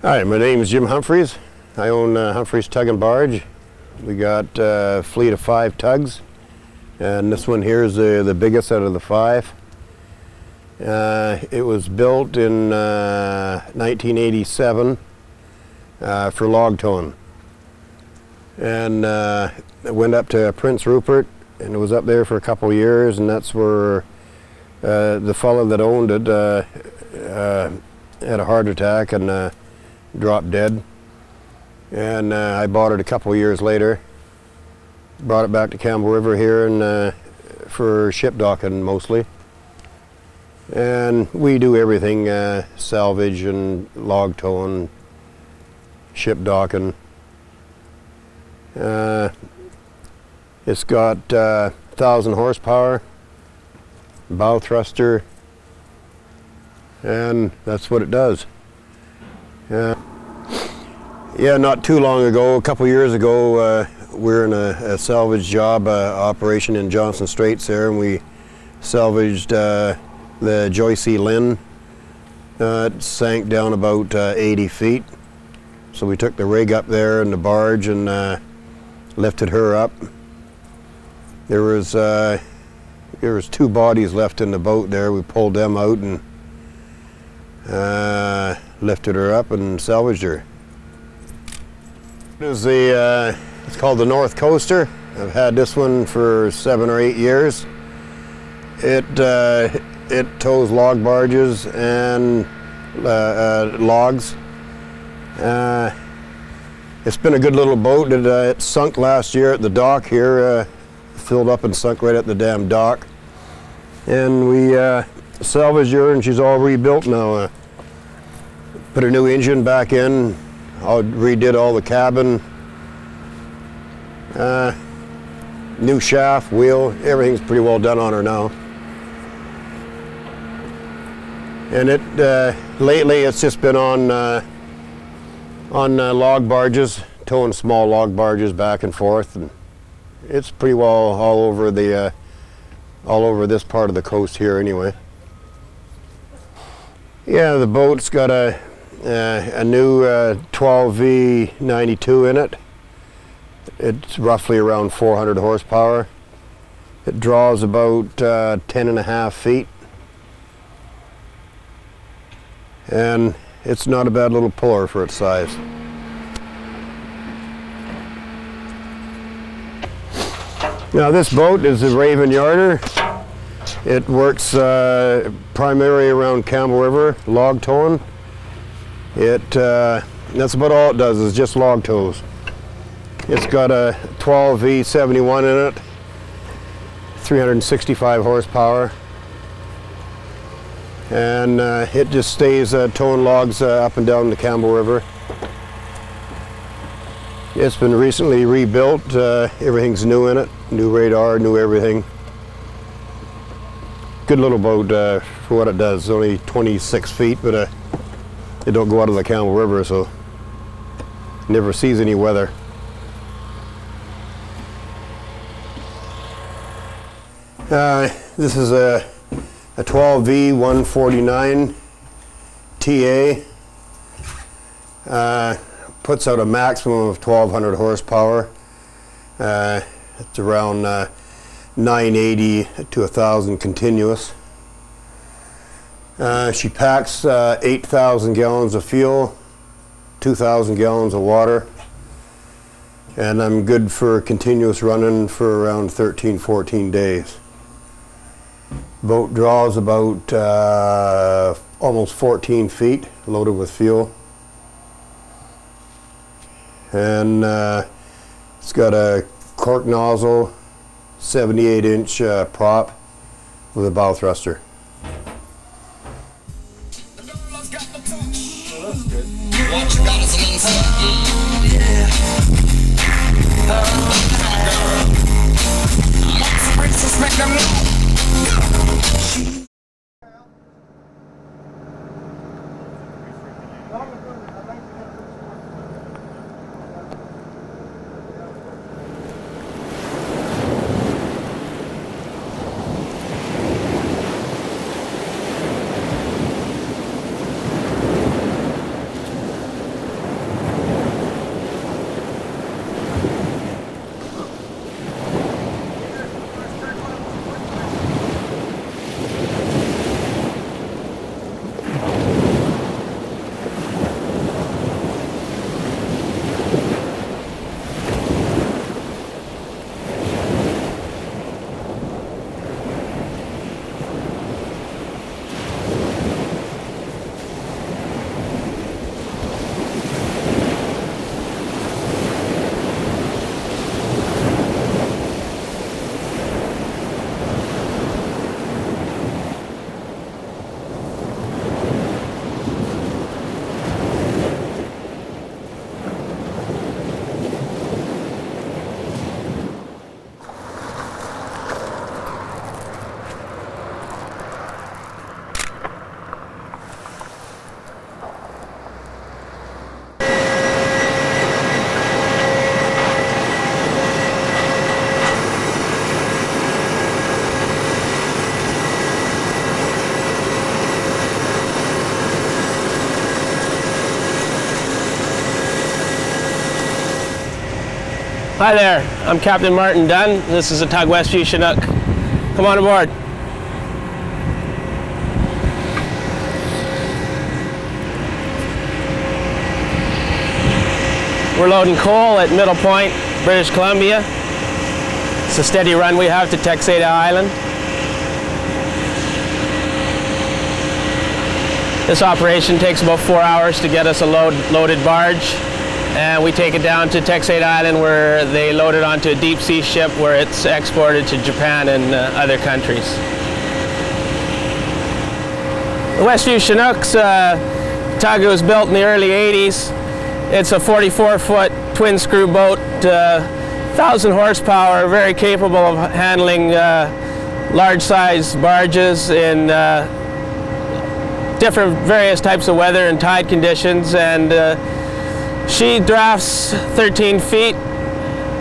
Hi, my name is Jim Humphries. I own Humphries Tug Barge. We got a fleet of 5 tugs, and this one here is the biggest out of the 5. It was built in 1987 for log towing, and it went up to Prince Rupert, and it was up there for a couple of years, and that's where the fellow that owned it had a heart attack and dropped dead. And I bought it a couple of years later, brought it back to Campbell River here and for ship docking mostly. And we do everything, salvage and log towing, ship docking. It's got 1,000 horsepower, bow thruster, and that's what it does. Yeah, not too long ago, a couple years ago, we were in a salvage job operation in Johnson Straits there, and we salvaged the Joyce Lynn. It sank down about 80 feet. So we took the rig up there and the barge and lifted her up. There was 2 bodies left in the boat there. We pulled them out and lifted her up and salvaged her. It's called the North Coaster. I've had this one for 7 or 8 years. It tows log barges and logs. It's been a good little boat. It sunk last year at the dock here, filled up and sunk right at the damn dock. And we salvaged her, and she's all rebuilt now. Put a new engine back in. I redid all the cabin, new shaft, wheel, everything's pretty well done on her now. And lately it's just been on log barges, towing small log barges back and forth, and it's pretty well all over this part of the coast here anyway. Yeah, the boat's got a new 12V92 in it. It's roughly around 400 horsepower. It draws about 10.5 feet. And it's not a bad little puller for its size. Now this boat is a Raven Yarder. It works primarily around Campbell River, log towing. That's about all it does, is just log tows. It's got a 12V71 in it, 365 horsepower, and it just stays towing logs up and down the Campbell River. It's been recently rebuilt. Everything's new in it, new radar, new everything. Good little boat for what it does. It's only 26 feet, but it don't go out of the Campbell River, so never sees any weather. This is a 12V149 TA. Puts out a maximum of 1,200 horsepower. It's around 980 to 1,000 continuous. She packs 8,000 gallons of fuel, 2,000 gallons of water, and I'm good for continuous running for around 13-14 days. Boat draws about almost 14 feet loaded with fuel, and it's got a cork nozzle, 78-inch prop with a bow thruster. Hi there, I'm Captain Martin Dunn. This is a Tug Westview Chinook. Come on aboard. We're loading coal at Middle Point, British Columbia. It's a steady run we have to Texada Island. This operation takes about 4 hours to get us a loaded barge. And we take it down to Texada Island where they load it onto a deep sea ship where it's exported to Japan and other countries. The Westview Chinook's tug was built in the early 80s. It's a 44-foot twin screw boat, 1,000 horsepower, very capable of handling large size barges in different various types of weather and tide conditions. And she drafts 13 feet,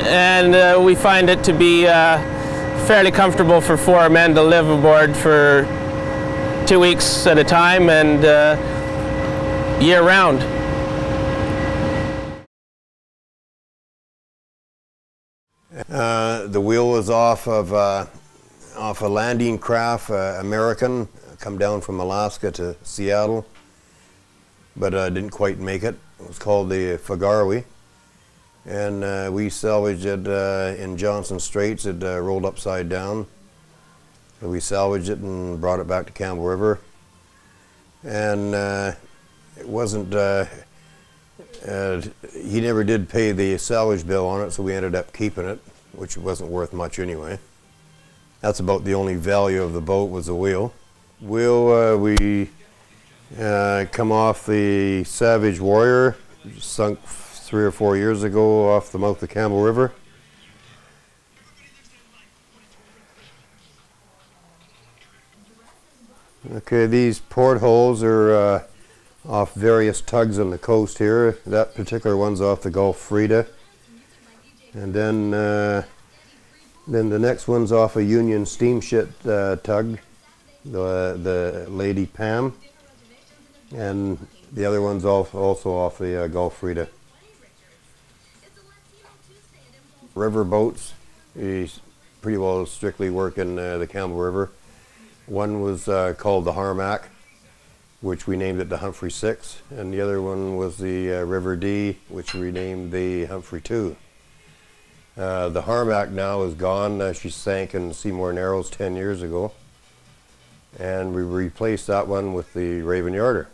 and we find it to be fairly comfortable for 4 men to live aboard for 2 weeks at a time and year-round. The wheel was off a landing craft, American, come down from Alaska to Seattle, but didn't quite make it. It was called the Fagawi, and we salvaged it in Johnson Straits. It rolled upside down. So we salvaged it and brought it back to Campbell River, and it wasn't, he never did pay the salvage bill on it, so we ended up keeping it, which wasn't worth much anyway. That's about the only value of the boat, was the wheel. We come off the Savage Warrior, sunk 3 or 4 years ago off the mouth of Campbell River. Okay, these portholes are off various tugs on the coast here. That particular one's off the Gulf Frida. And then the next one's off a Union steamship tug, the Lady Pam. And the other one's also off the Gulf Frida. River boats, he's pretty well strictly work in the Campbell River. One was called the Harmac, which we named it the Humphries 6, and the other one was the River D, which we named the Humphrey 2. The Harmac now is gone. She sank in SEYMOUR Narrows 10 years ago, and we replaced that one with the Raven Yarder.